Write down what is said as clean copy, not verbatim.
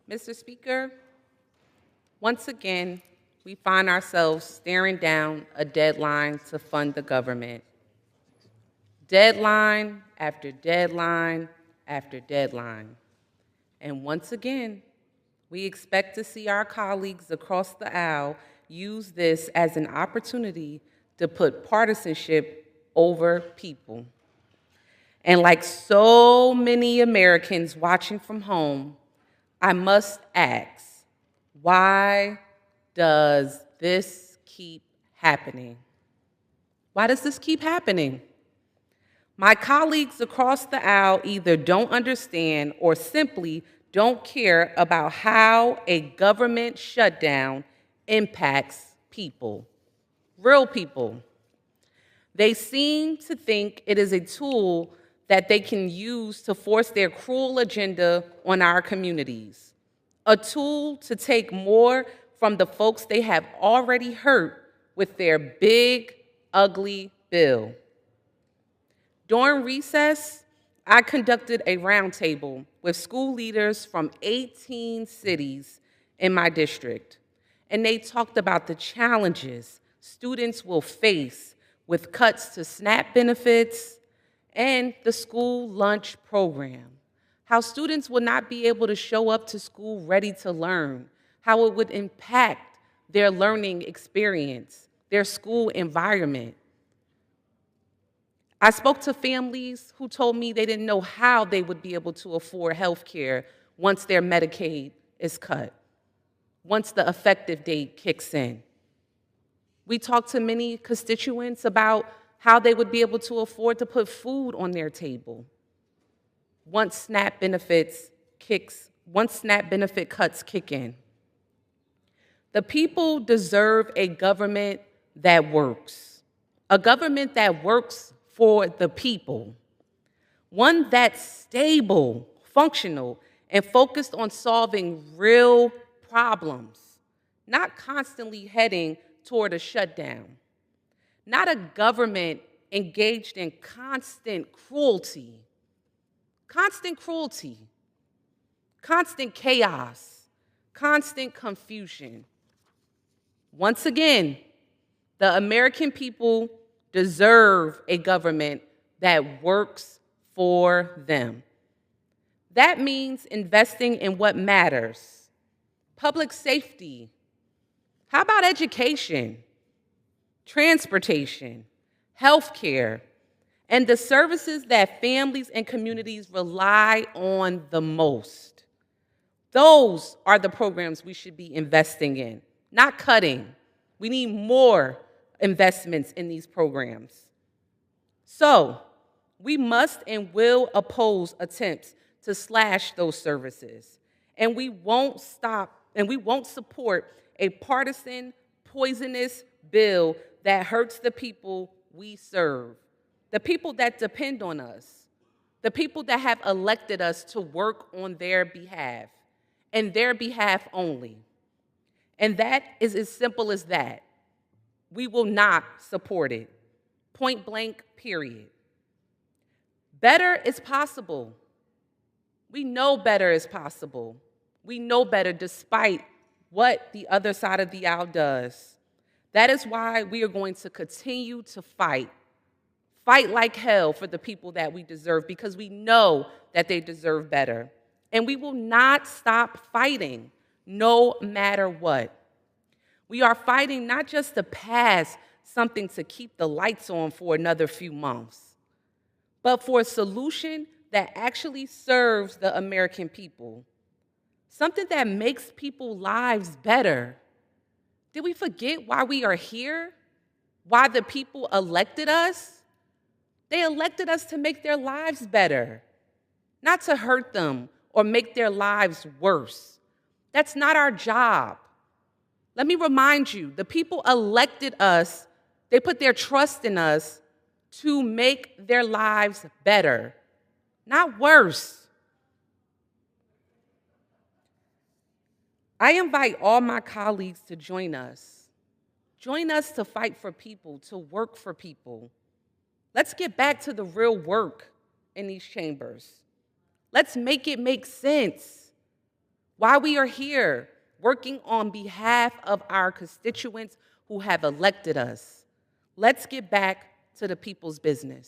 Mr. Speaker, once again, we find ourselves staring down a deadline to fund the government. Deadline after deadline after deadline. And once again, we expect to see our colleagues across the aisle use this as an opportunity to put partisanship over people. And like so many Americans watching from home, I must ask, why does this keep happening? Why does this keep happening? My colleagues across the aisle either don't understand or simply don't care about how a government shutdown impacts people, real people. They seem to think it is a tool that they can use to force their cruel agenda on our communities, a tool to take more from the folks they have already hurt with their big, ugly bill. During recess, I conducted a roundtable with school leaders from 18 cities in my district, and they talked about the challenges students will face with cuts to SNAP benefits and the school lunch program, how students will not be able to show up to school ready to learn, how it would impact their learning experience, their school environment. I spoke to families who told me they didn't know how they would be able to afford health care once their Medicaid is cut, once the effective date kicks in. We talked to many constituents about how they would be able to afford to put food on their table once SNAP benefit cuts kick in. The people deserve a government that works, a government that works for the people, one that's stable, functional, and focused on solving real problems, not constantly heading toward a shutdown, not a government engaged in constant cruelty, constant chaos, constant confusion. Once again, the American people deserve a government that works for them. That means investing in what matters. Public safety. How about education, transportation, healthcare, and the services that families and communities rely on the most? Those are the programs we should be investing in, not cutting. We need more investments in these programs. So, we must and will oppose attempts to slash those services. And we won't support a partisan, poisonous bill that hurts the people we serve, the people that depend on us, the people that have elected us to work on their behalf, and their behalf only. And that is as simple as that. We will not support it. Point blank, period. Better is possible. We know better is possible. We know better despite what the other side of the aisle does. That is why we are going to continue to fight like hell for the people that we deserve, because we know that they deserve better. And we will not stop fighting, no matter what. We are fighting not just to pass something to keep the lights on for another few months, but for a solution that actually serves the American people, something that makes people's lives better. Did we forget why we are here? Why the people elected us? They elected us to make their lives better, not to hurt them or make their lives worse. That's not our job. Let me remind you, the people elected us, they put their trust in us to make their lives better, not worse. I invite all my colleagues to join us. Join us to fight for people, to work for people. Let's get back to the real work in these chambers. Let's make it make sense. why we are here working on behalf of our constituents who have elected us. Let's get back to the people's business.